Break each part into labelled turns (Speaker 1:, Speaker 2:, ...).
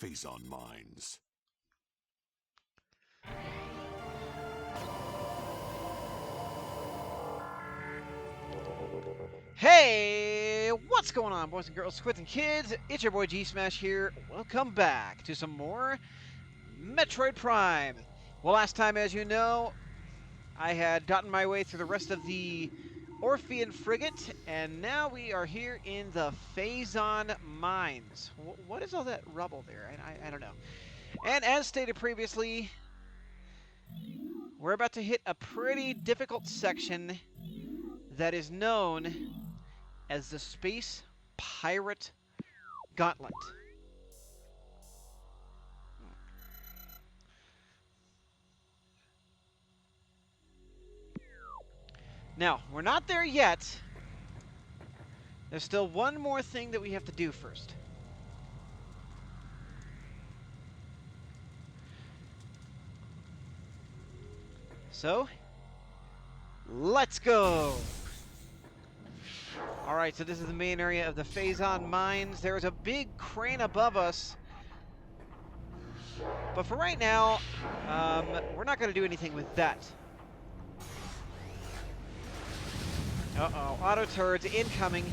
Speaker 1: Phazon Mines.
Speaker 2: Hey, what's going on, boys and girls, squids and kids? It's your boy G-Smash here. Welcome back to some more Metroid Prime. Well, last time, as you know, I had gotten my way through the rest of the Orpheon Frigate, and now we are here in the Phazon Mines. What is all that rubble there? I don't know. And as stated previously, we're about to hit a pretty difficult section that is known as the Space Pirate Gauntlet. Now, we're not there yet. There's still one more thing that we have to do first. So, let's go! Alright, so this is the main area of the Phazon Mines. There's a big crane above us. But for right now, we're not going to do anything with that. Uh-oh, auto turrets incoming.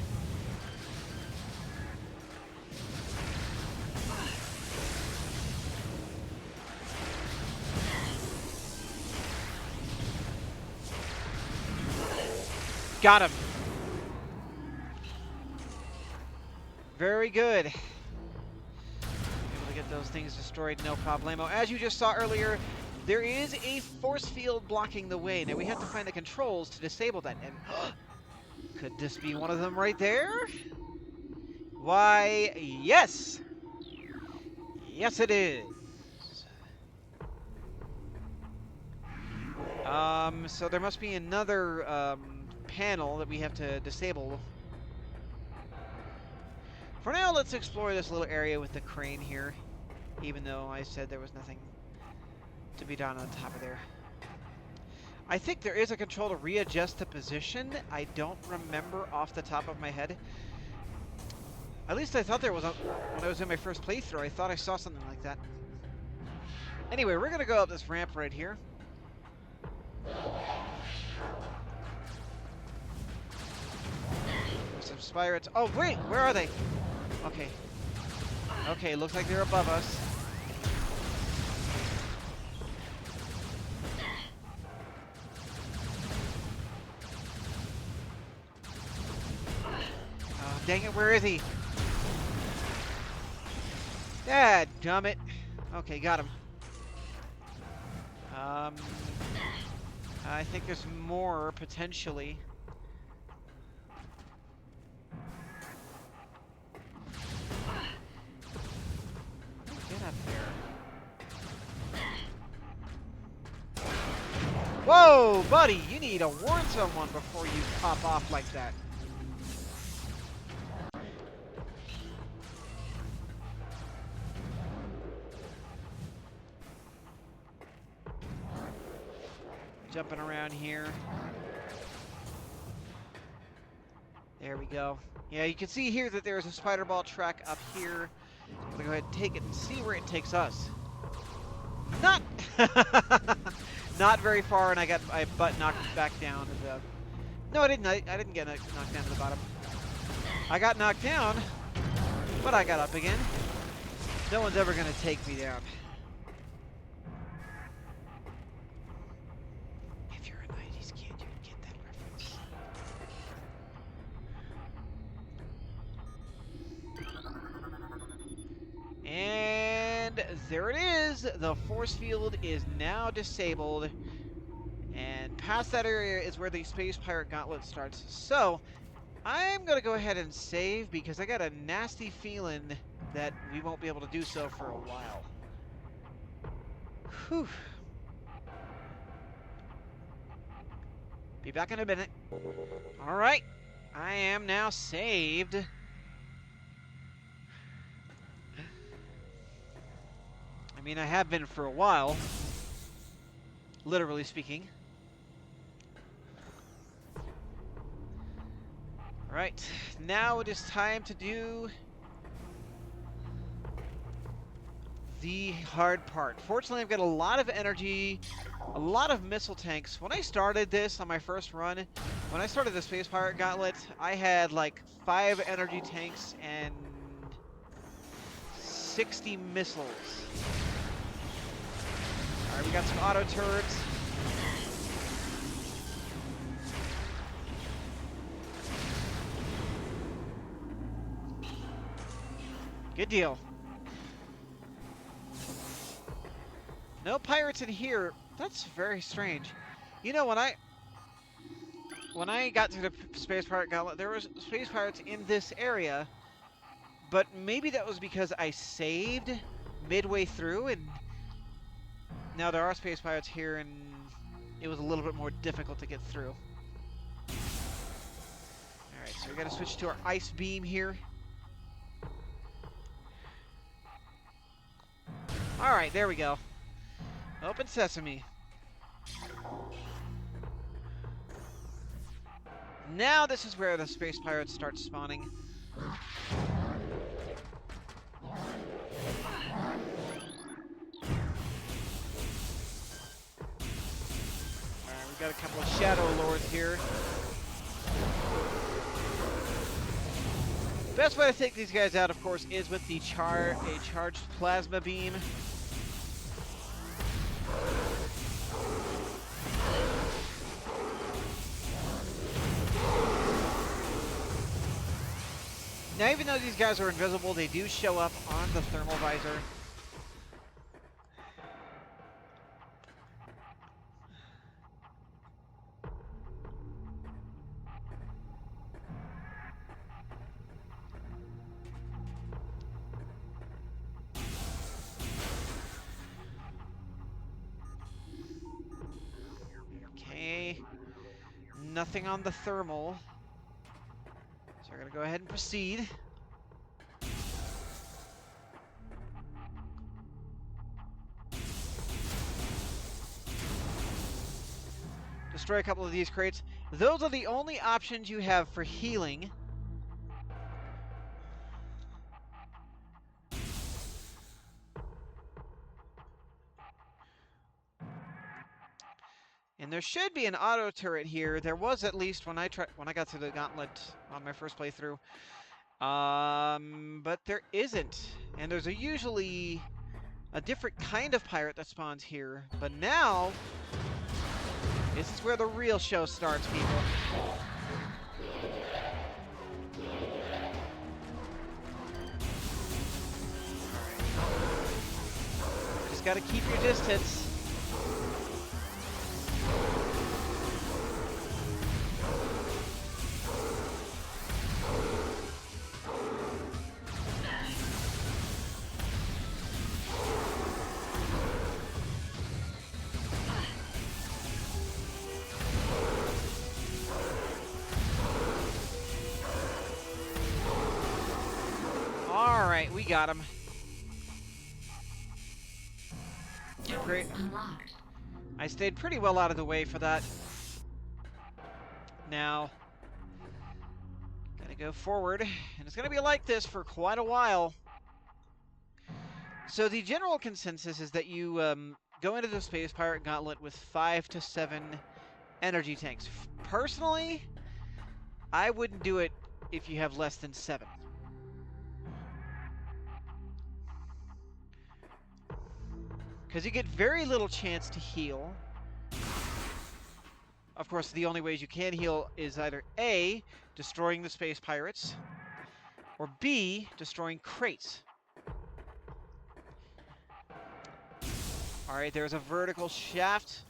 Speaker 2: Got him. Very good. Able to get those things destroyed, no problemo. As you just saw earlier, there is a force field blocking the way. Now we have to find the controls to disable that. And could this be one of them right there? Why, yes! Yes, it is. So there must be another panel that we have to disable. For now, let's explore this little area with the crane here, even though I said there was nothing to be done on top of there. I think there is a control to readjust the position. I don't remember off the top of my head. At least I thought there was when I was in my first playthrough. I thought I saw something like that. Anyway, we're going to go up this ramp right here. Some spirits. Oh, wait! Where are they? Okay. Okay, looks like they're above us. Oh, dang it, where is he? Dadgummit. Okay, got him. I think there's more, potentially. Get up there. Whoa, buddy! You need to warn someone before you pop off like that. Jumping around here. There we go. Yeah, you can see here that there's a spider ball track up here. I'm gonna go ahead and take it and see where it takes us. Not not very far, and I got my butt knocked back down to the... No, I didn't. I didn't get knocked down to the bottom. I got knocked down, but I got up again. No one's ever gonna take me down. If you're a 90s kid, you get that reference. And there it is. The force field is now disabled. And past that area is where the Space Pirate Gauntlet starts. So, I'm going to go ahead and save because I got a nasty feeling that we won't be able to do so for a while. Whew. Be back in a minute. Alright. I am now saved. I mean, I have been for a while. Literally speaking. Alright, now it is time to do the hard part. Fortunately, I've got a lot of energy, a lot of missile tanks. When I started this on my first run, when I started the Space Pirate Gauntlet, I had like 5 energy tanks and 60 missiles. Alright, we got some auto turrets. Good deal. No pirates in here. That's very strange. You know, when I got to the Space Pirate Gauntlet, there was Space Pirates in this area, but maybe that was because I saved midway through, and now there are Space Pirates here, and it was a little bit more difficult to get through. Alright, so we gotta switch to our ice beam here. Alright, there we go. Open sesame. Now this is where the Space Pirates start spawning. Alright, we've got a couple of Shadow Lords here. Best way to take these guys out, of course, is with the charged plasma beam. Now, even though these guys are invisible, they do show up on the thermal visor. Okay. Nothing on the thermal. So we're going to go ahead and proceed. Destroy a couple of these crates. Those are the only options you have for healing. And there should be an auto turret here. There was, at least when I got to the gauntlet on my first playthrough. But there isn't. And there's usually a different kind of pirate that spawns here. But now, this is where the real show starts, people. Just gotta keep your distance. Alright, we got him. Great. I stayed pretty well out of the way for that. Now, gotta go forward, and it's gonna be like this for quite a while. So the general consensus is that you go into the Space Pirate Gauntlet with 5 to 7 energy tanks. Personally, I wouldn't do it if you have less than 7. Because you get very little chance to heal. Of course, the only ways you can heal is either A, destroying the Space Pirates, or B, destroying crates. Alright, there's a vertical shaft,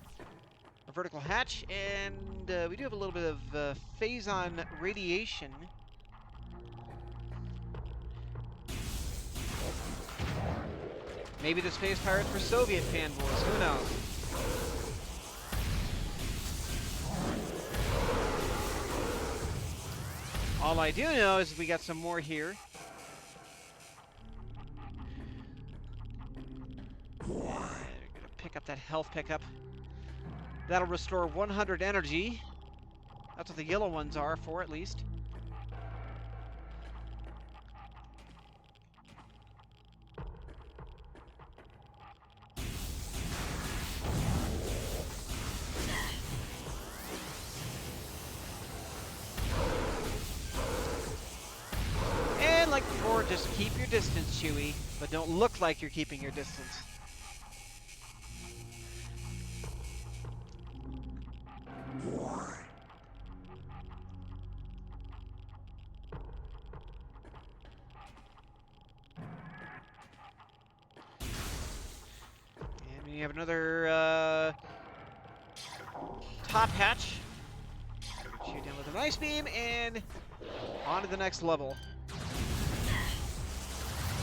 Speaker 2: a vertical hatch, and we do have a little bit of Phazon radiation. Maybe the Space Pirates were Soviet fanboys, who knows? All I do know is we got some more here. We're gonna pick up that health pickup. That'll restore 100 energy. That's what the yellow ones are for, at least. Remember, just keep your distance, Chewie, but don't look like you're keeping your distance. And we have another top hatch. Shoot down with an ice beam and on to the next level.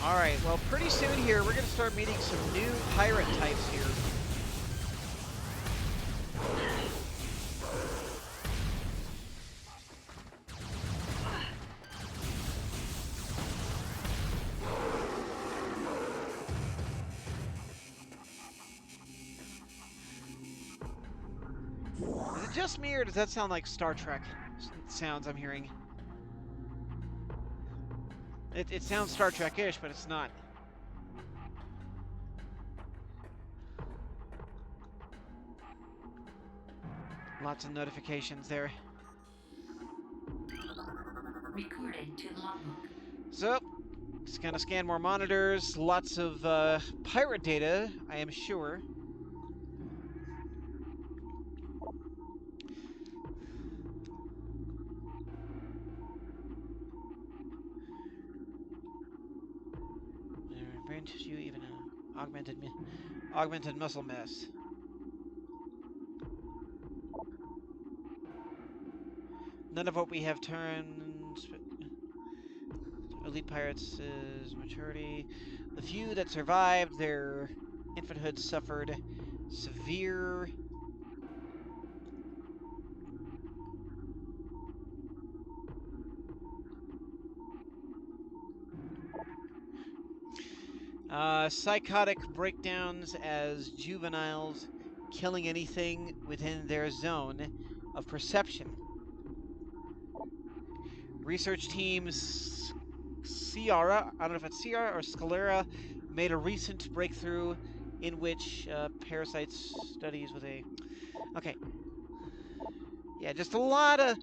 Speaker 2: Alright, well, pretty soon here, we're going to start meeting some new pirate types here. Is it just me, or does that sound like Star Trek sounds I'm hearing? It sounds Star Trek-ish, but it's not. Lots of notifications there.
Speaker 1: Recorded to logbook.
Speaker 2: So, just gonna scan more monitors. Lots of pirate data, I am sure. Brain tissue, even augmented muscle mass. None of what we have turned elite pirates is maturity. The few that survived their infanthood suffered severe psychotic breakdowns as juveniles, killing anything within their zone of perception. Research teams Sierra, I don't know if it's Sierra or Scalera, made a recent breakthrough in which parasites studies with a... Okay. Yeah, just a lot of...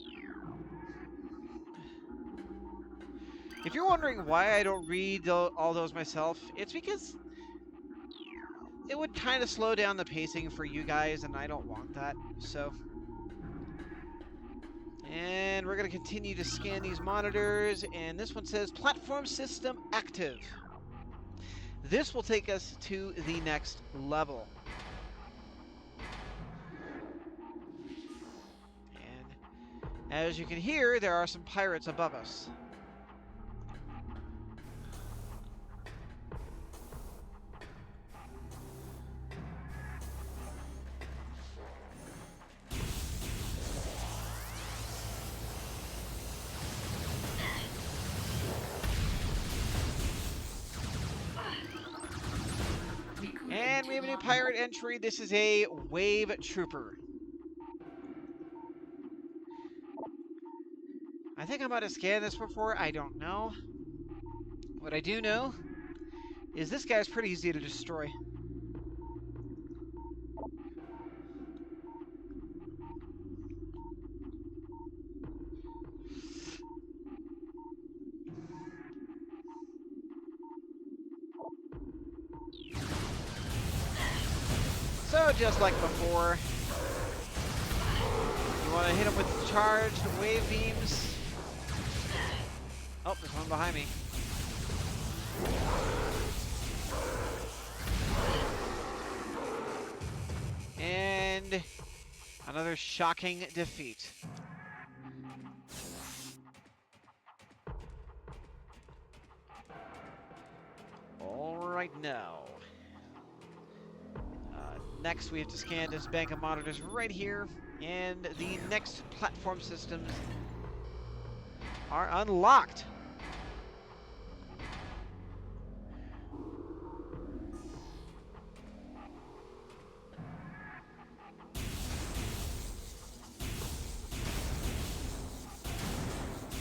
Speaker 2: If you're wondering why I don't read all those myself, it's because it would kind of slow down the pacing for you guys, and I don't want that, so... And we're going to continue to scan these monitors, and this one says platform system active. This will take us to the next level. And as you can hear, there are some pirates above us. And we have a new pirate entry. This is a Wave Trooper. I think I might have scanned this before. I don't know. What I do know is this guy's pretty easy to destroy. So just like before, you want to hit him with charged wave beams. Oh, there's one behind me. And another shocking defeat. All right, now. Next, we have to scan this bank of monitors right here, and the next platform systems are unlocked.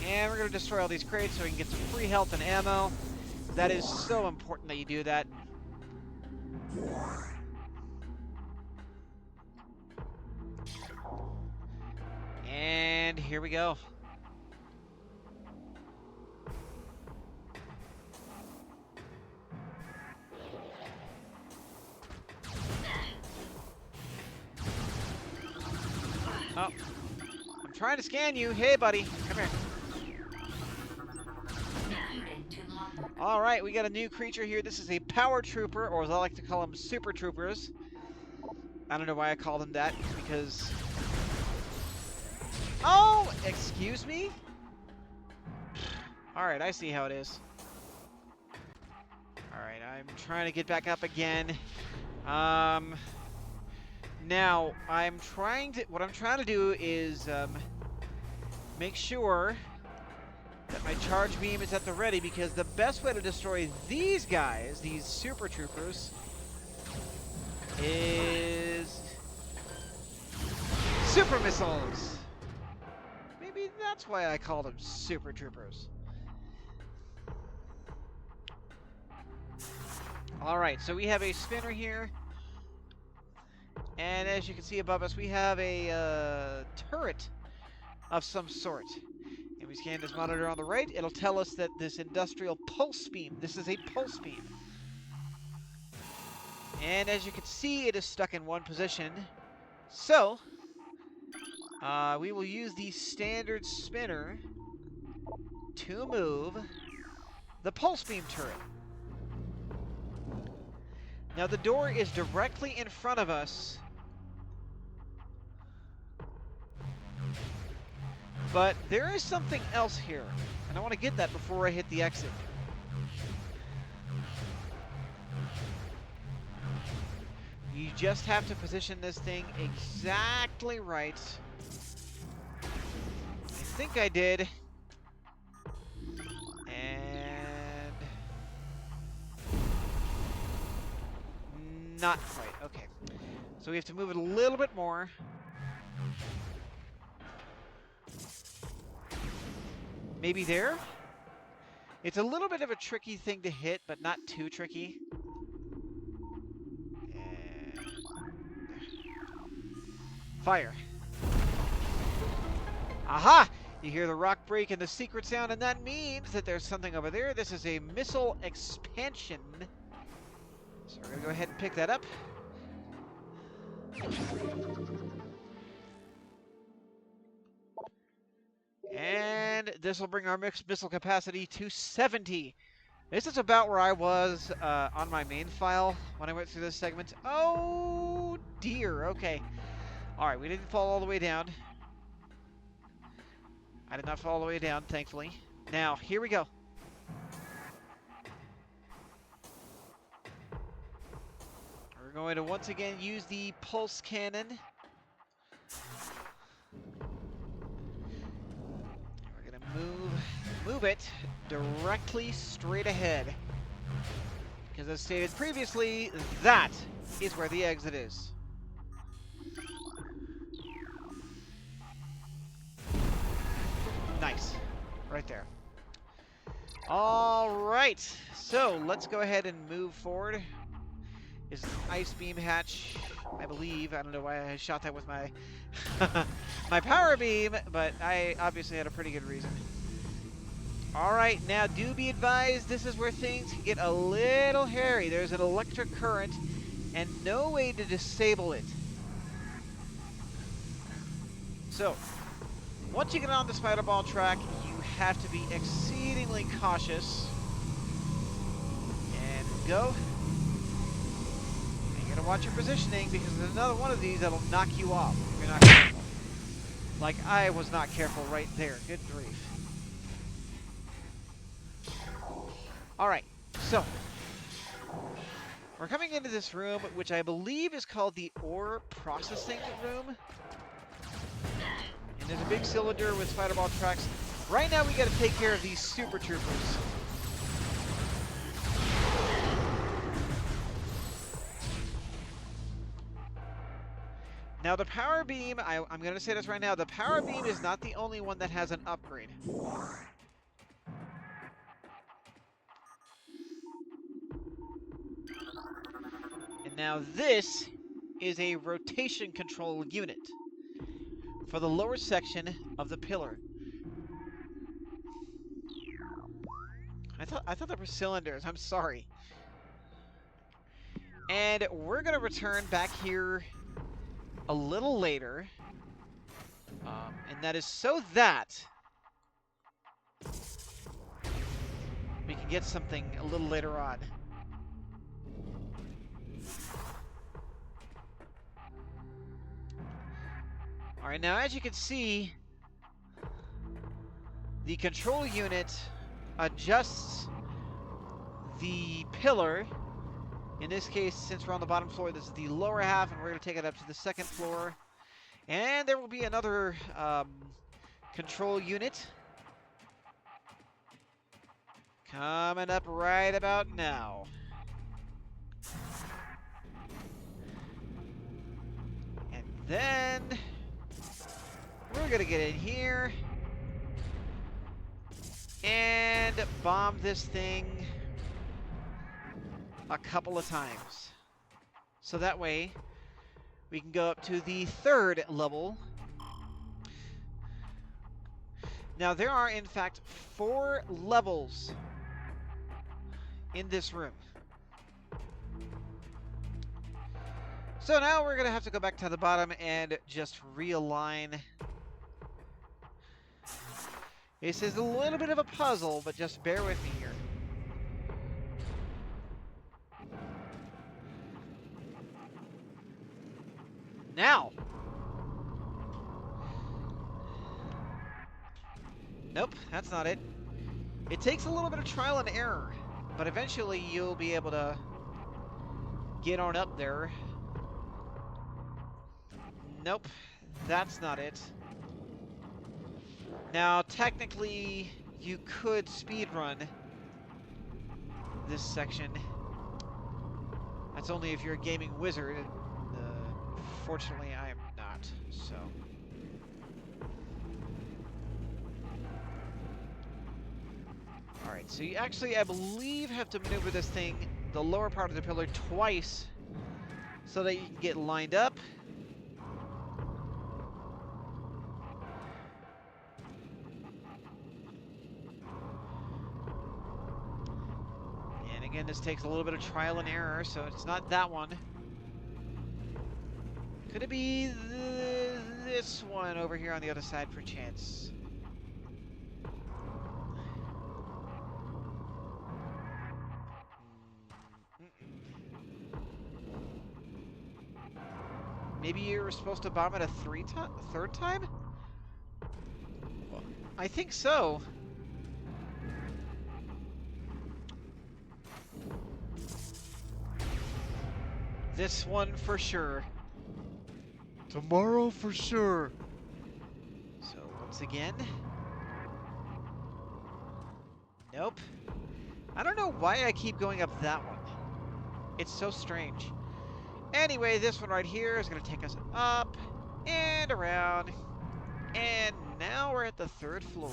Speaker 2: And we're going to destroy all these crates so we can get some free health and ammo. That is so important that you do that. And here we go. Oh. I'm trying to scan you. Hey, buddy. Come here.
Speaker 1: Recorded to logbook.
Speaker 2: Alright, we got a new creature here. This is a power trooper, or as I like to call them, super troopers. I don't know why I call them that, because... Oh! Excuse me? Alright, I see how it is. Alright, I'm trying to get back up again. Now, what I'm trying to do is, make sure that my charge beam is at the ready, because the best way to destroy these guys, these super troopers, is super missiles. Maybe that's why I call them super troopers. Alright, so we have a spinner here. And as you can see above us, we have a turret of some sort. And we scan this monitor on the right. It'll tell us that this industrial pulse beam, this is a pulse beam. And as you can see, it is stuck in one position. So, we will use the standard spinner to move the pulse beam turret. Now the door is directly in front of us. But there is something else here. And I want to get that before I hit the exit. You just have to position this thing exactly right. I think I did. And... not quite. Okay. So we have to move it a little bit more. Maybe there? It's a little bit of a tricky thing to hit, but not too tricky. And... fire. Aha! You hear the rock break and the secret sound, and that means that there's something over there. This is a missile expansion. So we're going to go ahead and pick that up. And this will bring our missile capacity to 70. This is about where I was on my main file when I went through this segment. Oh dear, okay. Alright, we didn't fall all the way down. I did not fall all the way down, thankfully. Now, here we go. We're going to once again use the pulse cannon. Move it directly straight ahead. Because as stated previously, that is where the exit is. Nice. Right there. Alright. So, let's go ahead and move forward. Is an ice beam hatch, I believe. I don't know why I shot that with my my power beam, but I obviously had a pretty good reason. Alright, now do be advised, this is where things can get a little hairy. There's an electric current and no way to disable it. So, once you get on the spider ball track, you have to be exceedingly cautious. And go. And you gotta watch your positioning, because there's another one of these that'll knock you off if you're not careful. Like I was not careful right there. Good grief. Alright, so we're coming into this room, which I believe is called the ore processing room. And there's a big cylinder with spider ball tracks. Right now we gotta take care of these super troopers. Now the power beam, I'm gonna say this right now, the power beam is not the only one that has an upgrade. Now this is a rotation control unit for the lower section of the pillar. I thought they were cylinders. I'm sorry. And we're gonna return back here a little later And that is so that we can get something a little later on. Alright, now as you can see, the control unit adjusts the pillar. In this case, since we're on the bottom floor, this is the lower half, and we're going to take it up to the second floor. And there will be another control unit coming up right about now. And then we're going to get in here and bomb this thing a couple of times. So that way we can go up to the third level. Now there are in fact 4 levels in this room. So now we're going to have to go back to the bottom and just realign. This is a little bit of a puzzle, but just bear with me here. Now! Nope, that's not it. It takes a little bit of trial and error, but eventually you'll be able to get on up there. Nope, that's not it. Now, technically, you could speedrun this section. That's only if you're a gaming wizard. Fortunately, I am not, so. Alright, so you actually, I believe, have to maneuver this thing, the lower part of the pillar, twice, so that you can get lined up. And again, this takes a little bit of trial and error, so it's not that one. Could it be this one over here on the other side, perchance? Maybe you were supposed to bomb it a third time? I think so. This one for sure. Tomorrow for sure. So once again. Nope. I don't know why I keep going up that one. It's so strange. Anyway, this one right here is going to take us up and around. And now we're at the third floor.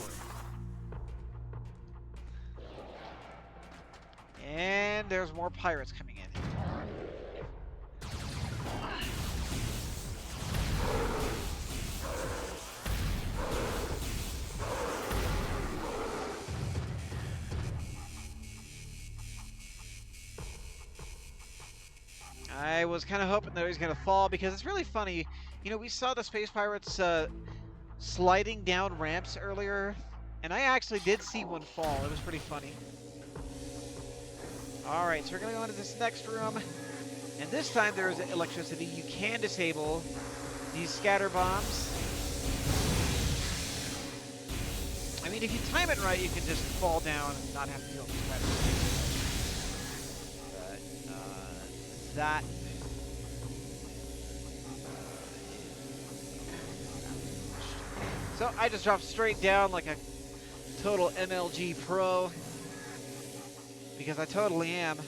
Speaker 2: And there's more pirates coming in. I was kind of hoping that he was going to fall, because it's really funny. You know, we saw the Space Pirates sliding down ramps earlier, and I actually did see one fall. It was pretty funny. Alright, so we're going to go into this next room, and this time there is electricity. You can disable these scatter bombs. I mean, if you time it right, you can just fall down and not have to deal with that. So I just dropped straight down like a total MLG pro, because I totally am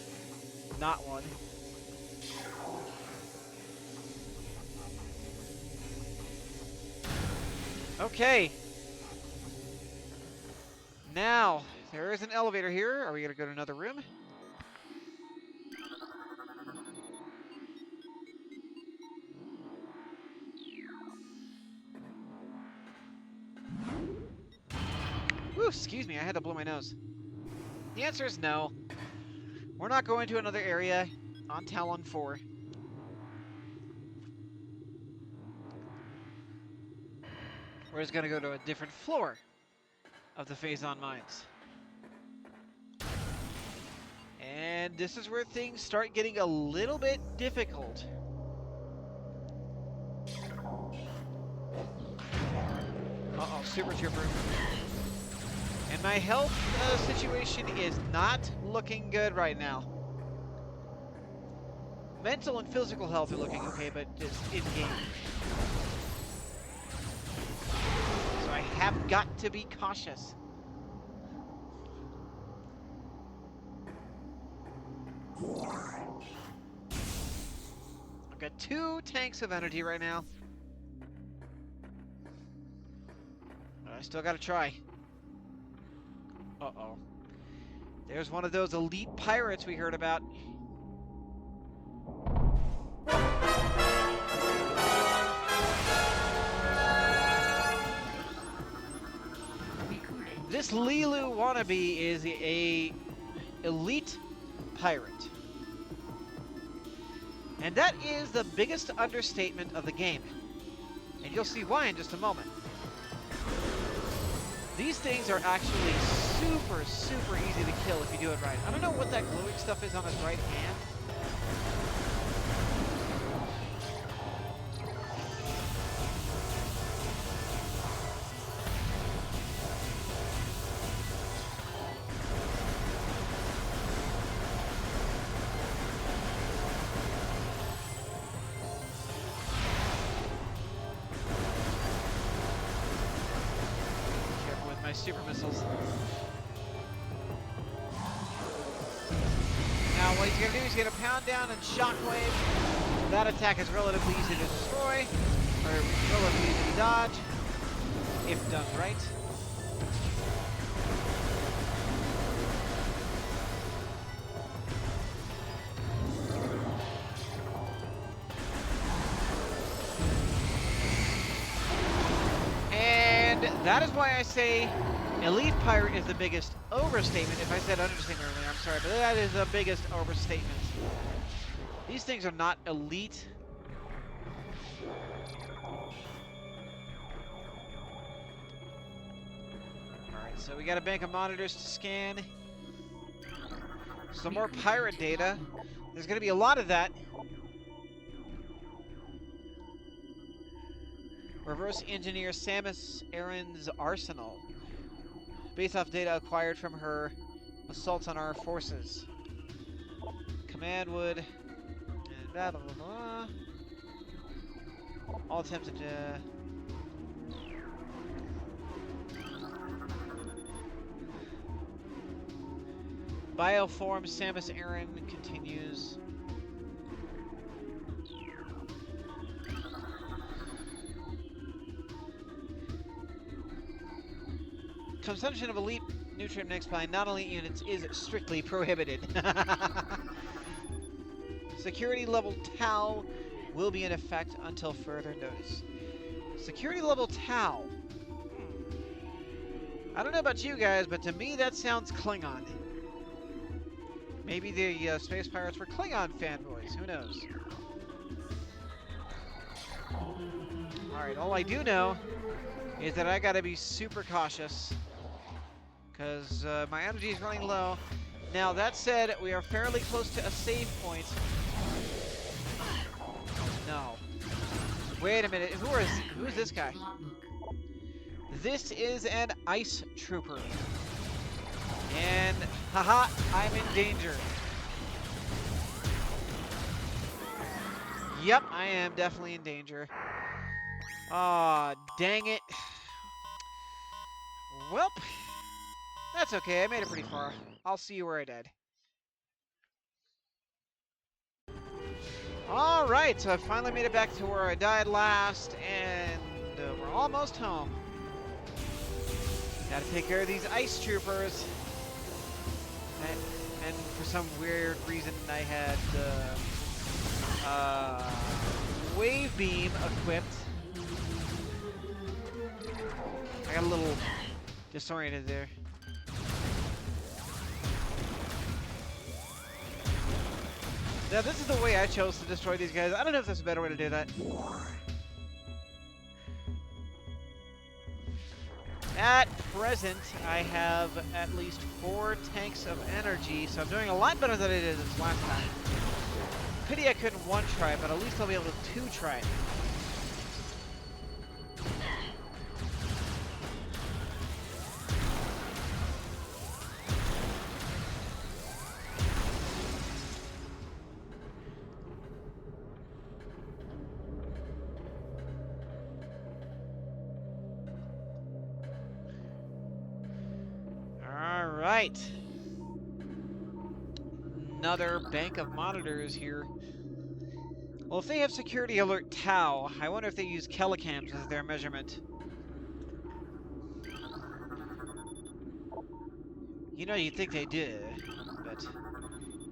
Speaker 2: not one. Okay. Now, there is an elevator here. Are we going to go to another room? Whew, excuse me, I had to blow my nose. The answer is no. We're not going to another area on Talon IV. We're just gonna go to a different floor of the Phazon Mines. And this is where things start getting a little bit difficult. Uh-oh, Super Trooper. And my health situation is not looking good right now. Mental and physical health are looking okay, but just in-game. So I have got to be cautious. I've got 2 tanks of energy right now. But I still gotta try. Uh-oh. There's one of those elite pirates we heard about. This Lilu wannabe is a elite pirate. And that is the biggest understatement of the game. And you'll see why in just a moment. These things are actually super, super easy to kill if you do it right. I don't know what that glowing stuff is on his right hand. Super missiles. Now what he's going to do is he's going to pound down and shockwave. That attack is relatively easy to destroy, or relatively easy to dodge, if done right. And that is why I say elite pirate is the biggest overstatement. If I said understatement earlier, I'm sorry, but that is the biggest overstatement. These things are not elite. Alright, so we got a bank of monitors to scan. Some more pirate data. There's going to be a lot of that. Reverse engineer Samus Aran's arsenal, based off data acquired from her assaults on our forces. Command would, and blah blah blah blah. All attempted to. Bioform Samus Aran continues. Consumption of elite nutrient mix by non-elite units is strictly prohibited. Security level Tau will be in effect until further notice. Security level Tau. I don't know about you guys, but to me that sounds Klingon. Maybe the Space Pirates were Klingon fanboys. Who knows? Alright, all I do know is that I gotta be super cautious, because my energy is running low. Now, that said, we are fairly close to a save point. No. Wait a minute. Who is this guy? This is an ice trooper. And, haha, I'm in danger. Yep, I am definitely in danger. Aw, dang it. Welp. That's okay, I made it pretty far. I'll see you where I died. Alright, so I finally made it back to where I died last, and we're almost home. Gotta take care of these ice troopers. And for some weird reason I had wave beam equipped. I got a little disoriented there. Now this is the way I chose to destroy these guys. I don't know if there's a better way to do that. At present, I have at least 4 tanks of energy, so I'm doing a lot better than I did this last time. Pity I couldn't one-try it, but at least I'll be able to two-try it. Alright. Another bank of monitors here. Well, if they have security alert Tau, I wonder if they use Kelicams as their measurement. You know, you'd think they do, but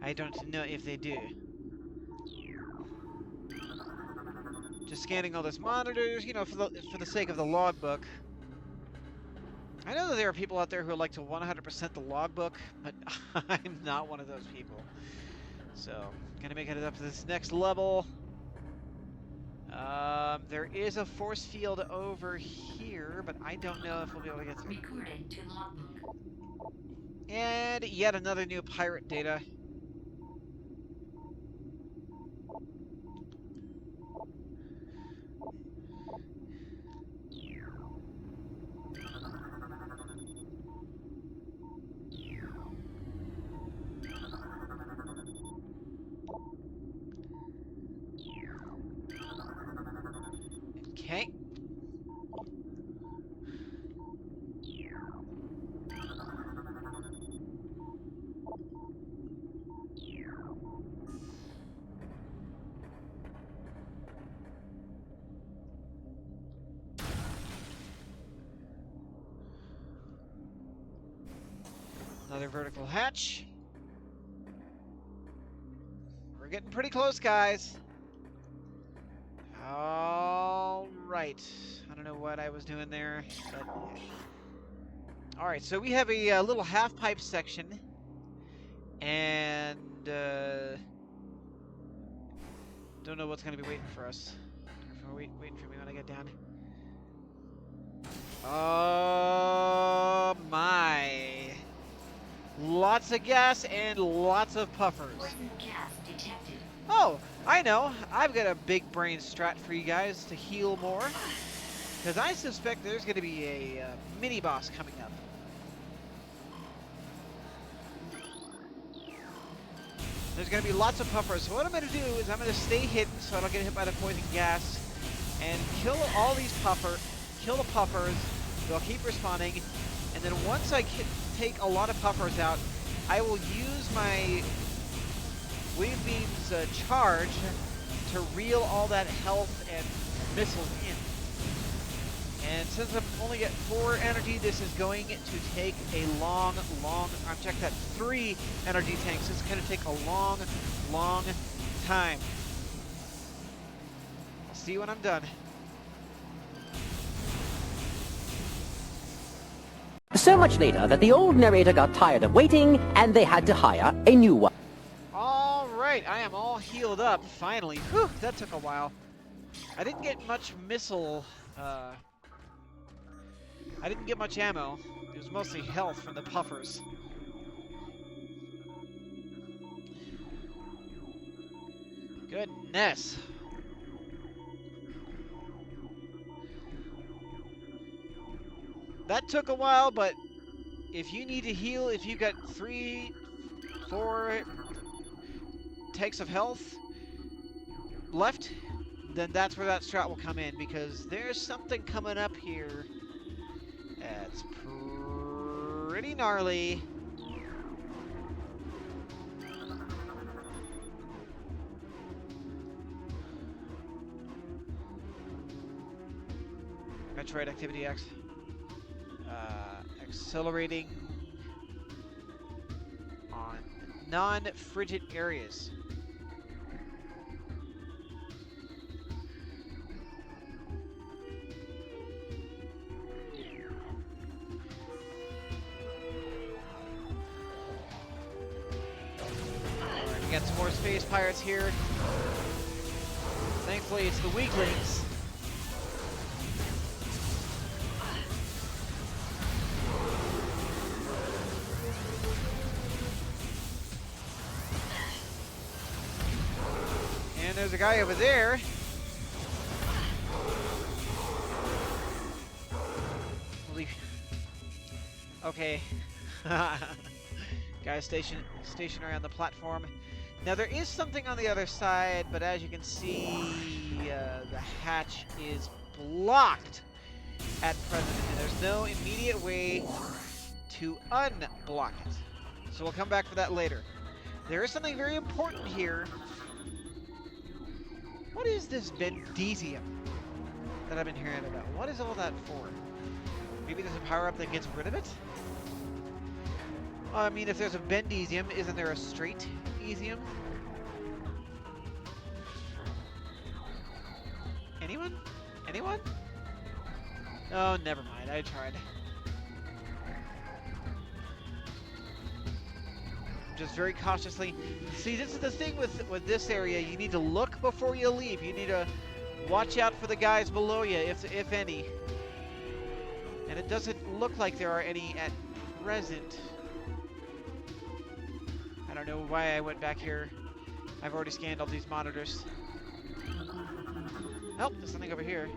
Speaker 2: I don't know if they do. Just scanning all those monitors, you know, for the sake of the logbook. I know that there are people out there who like to 100% the logbook, but I'm not one of those people. So, gonna make it up to this next level. There is a force field over here, but I don't know if we'll be able to get through.
Speaker 1: Recorded to logbook.
Speaker 2: And yet another new pirate data. Okay. Another vertical hatch. We're getting pretty close, guys. All right. I don't know what I was doing there, but yeah. All right, so we have a little half-pipe section, and don't know what's going to be waiting for us. Waiting for me when I get down. Oh my! Lots of gas and lots of puffers.
Speaker 1: Poison gas detected.
Speaker 2: Oh, I know. I've got a big brain strat for you guys to heal more. Because I suspect there's going to be a mini-boss coming up. There's going to be lots of puffers. So what I'm going to do is I'm going to stay hidden so I don't get hit by the poison gas. And kill all these kill the puffers. They'll keep respawning. And then once I take a lot of puffers out, I will use my wave beam's charge to reel all that health and missiles in. And since I've only got 4 energy, this is going to take a long, check that, 3 energy tanks. This is going to take a long time. I'll see you when I'm done.
Speaker 3: So much later that the old narrator got tired of waiting and they had to hire a new one.
Speaker 2: Alright, I am all healed up, finally. Whew, that took a while. I didn't get much missile, I didn't get much ammo. It was mostly health from the puffers. Goodness. That took a while, but if you need to heal, if you've got 3, 4 tanks of health left, then that's where that strat will come in, because there's something coming up here that's pretty gnarly. Metroid Activity X. Accelerating on non-frigid areas. Alright, we got some more space pirates here. Thankfully, it's the weaklings. And there's a guy over there. Okay. Guys stationary on the platform. Now there is something on the other side, but as you can see, the hatch is blocked at present, and there's no immediate way to unblock it. So we'll come back for that later. There is something very important here. What is this Bendesium that I've been hearing about? What is all that for? Maybe there's a power-up that gets rid of it? I mean, if there's a Bendesium, isn't there a straight Esium? Anyone? Anyone? Oh, never mind. I tried. Just very cautiously. See, this is the thing with this area. You need to look before you leave. You need to watch out for the guys below you, if any. And it doesn't look like there are any at present. I don't know why I went back here. I've already scanned all these monitors. Oh, there's something over here.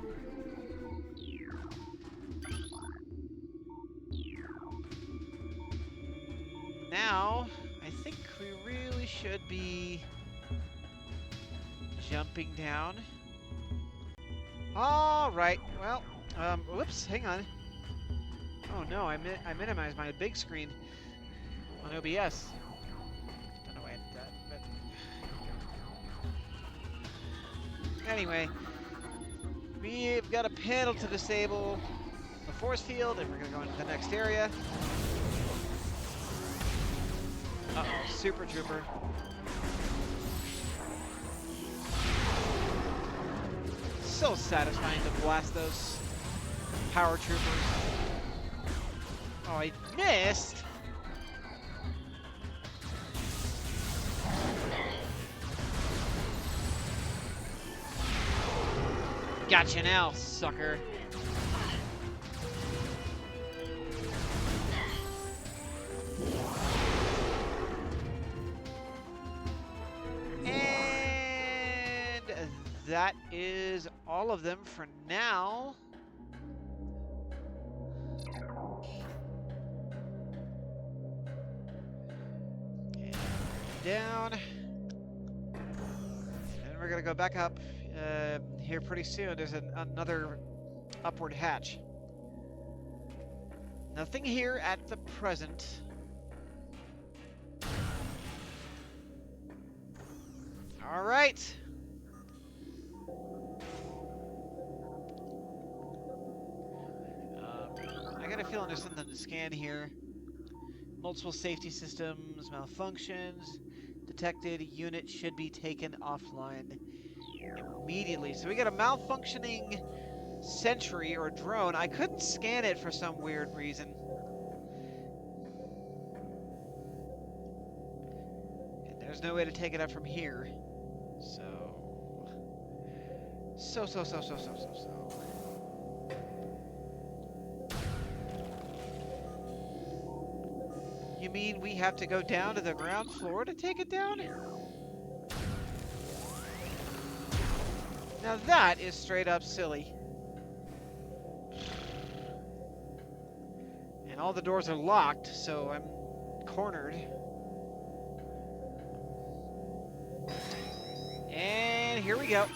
Speaker 2: Now, I think we really should be jumping down. All right. Well, whoops. Hang on. Oh no, I minimized my big screen on OBS. Don't know why I did that, but anyway, we've got a panel to disable the force field, and we're gonna go into the next area. Uh-oh, Super Trooper. So satisfying to blast those power troopers. Oh, I missed! Gotcha now, sucker. And that is all of them for now. And down. And we're gonna go back up here pretty soon. There's another upward hatch. Nothing here at the present. All right. I got a feeling there's something to scan here. Multiple safety systems, malfunctions, detected, unit should be taken offline immediately. So we got a malfunctioning sentry or drone. I couldn't scan it for some weird reason. And there's no way to take it up from here. So. You mean we have to go down to the ground floor to take it down? Now that is straight up silly. And all the doors are locked, so I'm cornered. And here we go.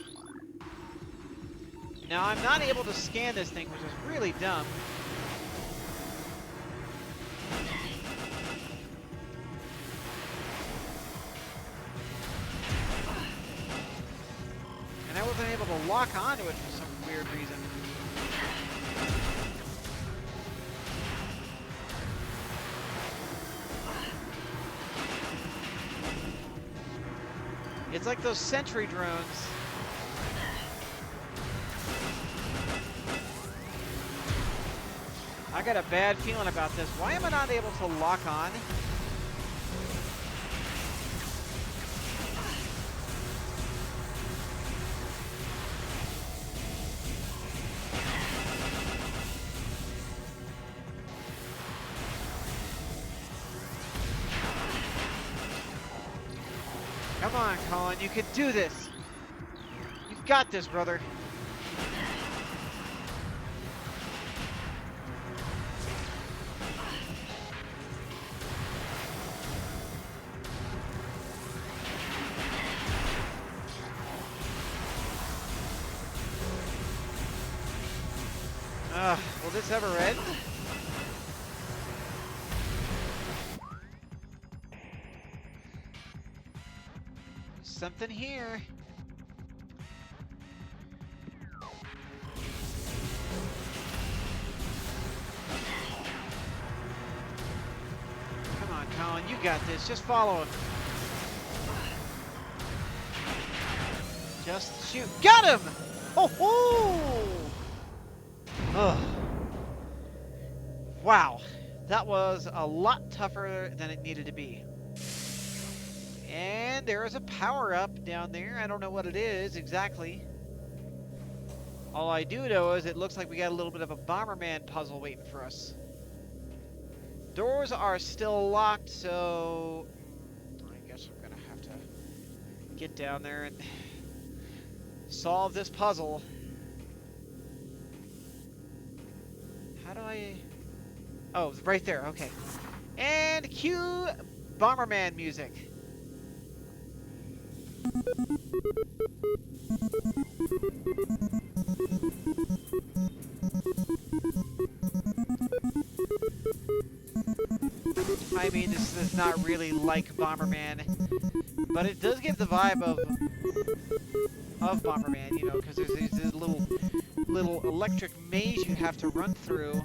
Speaker 2: Now I'm not able to scan this thing, which is really dumb. And I wasn't able to lock onto it for some weird reason. It's like those sentry drones. I got a bad feeling about this. Why am I not able to lock on? Come on, Colin, you can do this. got this, brother. Will this ever end? Something here. Come on, Colin, you got this. Just follow him. Just shoot. Got him! Ho ho! Ugh. Wow, that was a lot tougher than it needed to be. And there is a power-up down there. I don't know what it is exactly. All I do know is it looks like we got a little bit of a Bomberman puzzle waiting for us. Doors are still locked, so I guess I'm gonna have to get down there and solve this puzzle. How do I... Oh, right there, okay. And cue Bomberman music. I mean, this is not really like Bomberman, but it does give the vibe of Bomberman, you know, because there's this little electric maze you have to run through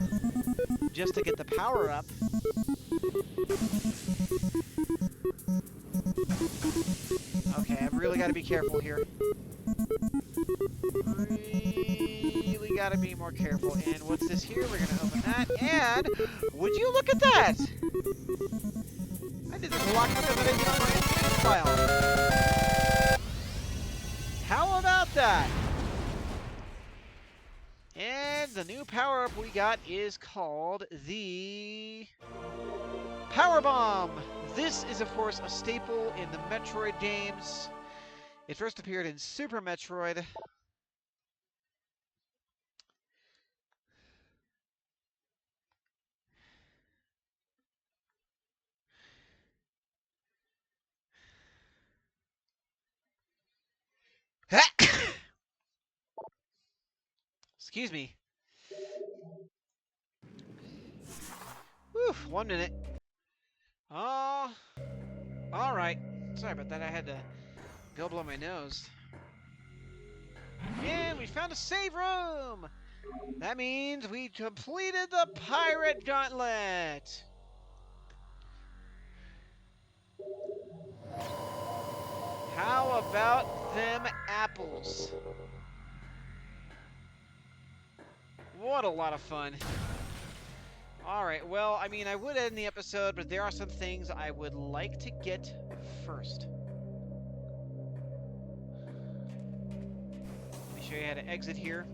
Speaker 2: just to get the power up. Okay, I've really got to be careful here. Really got to be more careful. And what's this here? We're going to open that. And would you look at that? I did this a lot quicker than I did on my advanced file. How about that? And the new power-up we got is called the Power Bomb. This is, of course, a staple in the Metroid games. It first appeared in Super Metroid. Excuse me. Whew, 1 minute. Oh, all right. Sorry about that. I had to go blow my nose. And we found a save room. That means we completed the Pirate Gauntlet. How about them apples? What a lot of fun. Alright, well, I mean, I would end the episode, but there are some things I would like to get first. Let me show you how to exit here.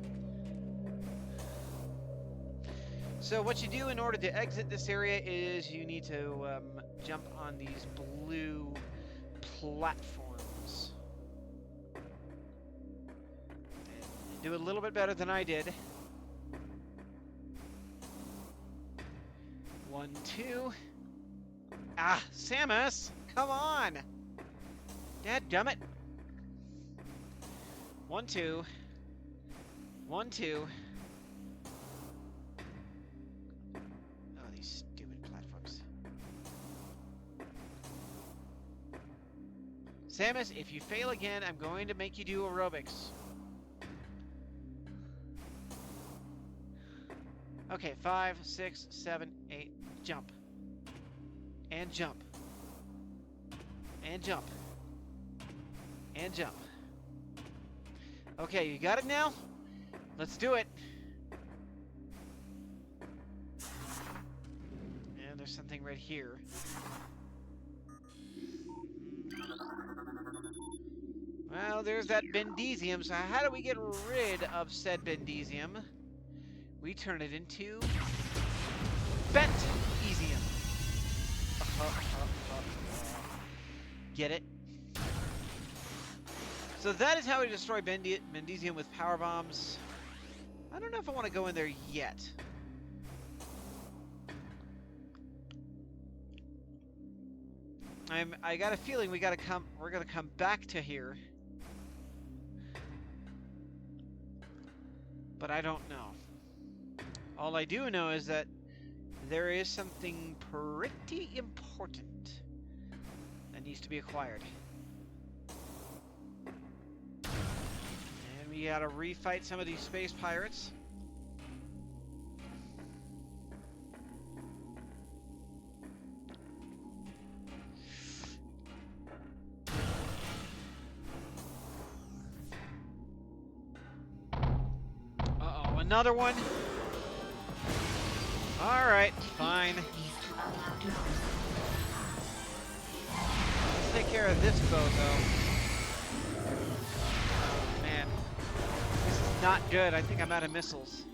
Speaker 2: So what you do in order to exit this area is you need to jump on these blue platforms. And do it a little bit better than I did. 1, 2. Ah, Samus! Come on! Dadgummit! 1, 2. 1, 2. Oh, these stupid platforms. Samus, if you fail again, I'm going to make you do aerobics. Okay, 5, 6, 7, 8. Jump. And jump. And jump. And jump. Okay, you got it now? Let's do it. And there's something right here. Well, there's that Bendesium. So how do we get rid of said Bendesium? We turn it into Bent-esium. Get it? So that is how we destroy Bendisium with power bombs. I don't know if I want to go in there yet. I got a feeling we're gonna come back to here. But I don't know. All I do know is that there is something pretty important that needs to be acquired. And we gotta refight some of these space pirates. Uh-oh, another one. Alright, fine. Let's take care of this bozo. Oh, man. This is not good. I think I'm out of missiles.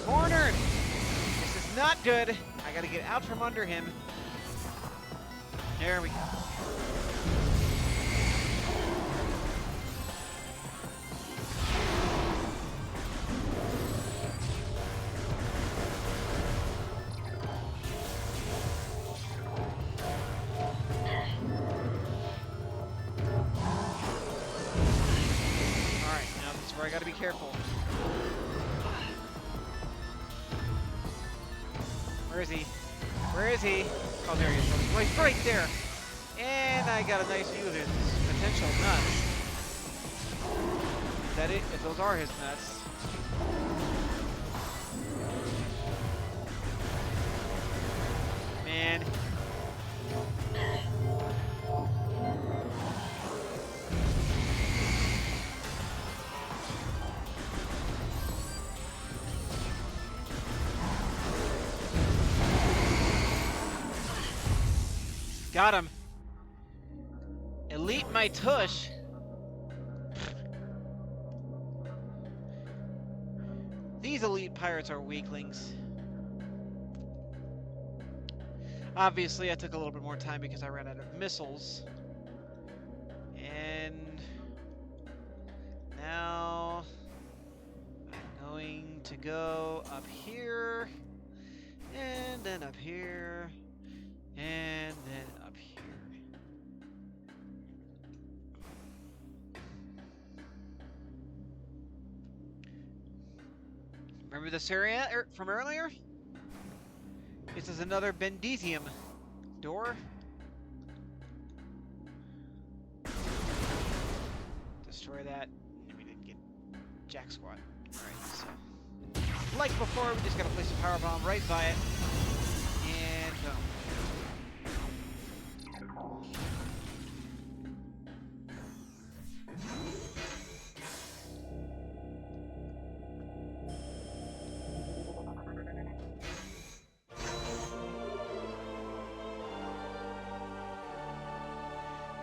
Speaker 2: Cornered! This is not good. I gotta get out from under him. There we go. Alright, now this is where I gotta be careful. Where is he? Where is he? Oh, there he is. Oh, he's right there. And I got a nice view of his potential nuts. Is that it? If those are his nuts. Man. Got him. Elite my tush. These elite pirates are weaklings. Obviously, I took a little bit more time because I ran out of missiles. And now I'm going to go up here, and then up here, and then up here. Remember this area from earlier? This is another Bendisium door. Destroy that. And we didn't get jack squat. Alright, so like before, we just gotta place a power bomb right by it. And boom.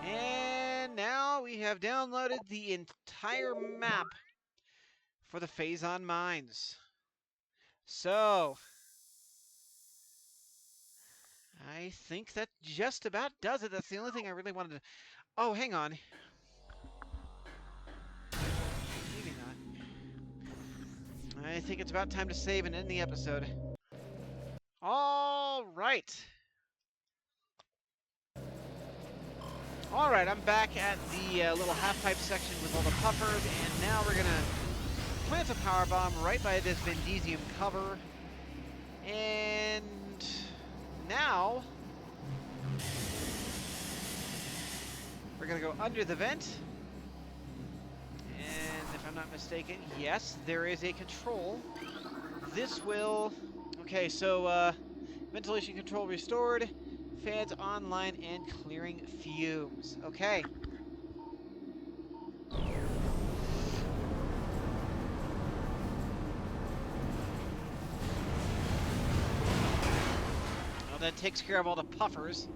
Speaker 2: And now we have downloaded the entire map for the Phazon Mines. So I think that just about does it. That's the only thing I really wanted to... Oh, hang on. Maybe not. I think it's about time to save and end the episode. All right. All right, I'm back at the little half-pipe section with all the puffers, and now we're gonna plant a power bomb right by this Bendisium cover. And now we're gonna go under the vent. And if I'm not mistaken, yes, there is a control. This will... Okay, so ventilation control restored. Fans online and clearing fumes. Okay. Well, that takes care of all the puffers.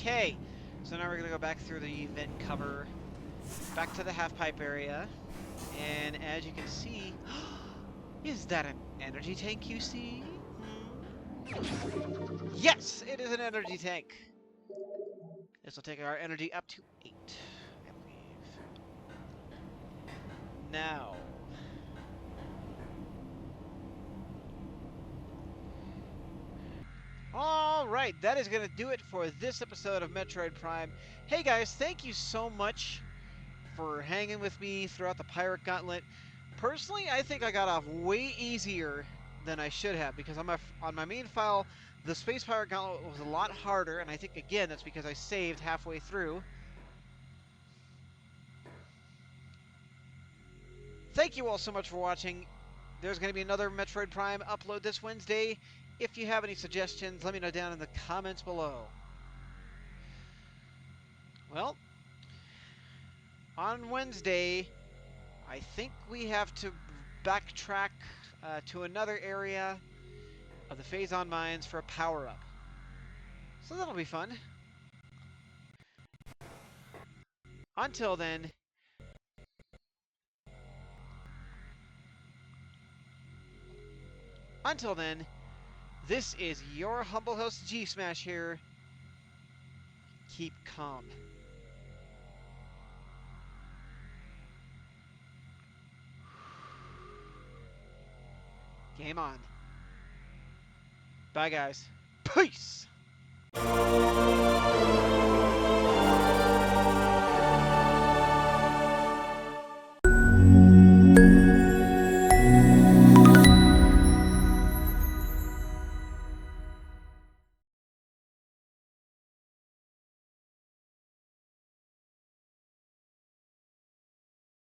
Speaker 2: Okay, so now we're gonna go back through the vent cover, back to the half-pipe area, and as you can see, is that an energy tank you see? Yes, it is an energy tank. This will take our energy up to 8, I believe. Now, alright, that is going to do it for this episode of Metroid Prime. Hey guys, thank you so much for hanging with me throughout the Pirate Gauntlet. Personally, I think I got off way easier than I should have, because on my main file, the Space Pirate Gauntlet was a lot harder, and I think, again, that's because I saved halfway through. Thank you all so much for watching. There's going to be another Metroid Prime upload this Wednesday. If you have any suggestions, let me know down in the comments below. Well, on Wednesday, I think we have to backtrack to another area of the Phazon Mines for a power-up. So that'll be fun. Until then, this is your humble host G-Smash here. Keep calm. Game on. Bye, guys. Peace!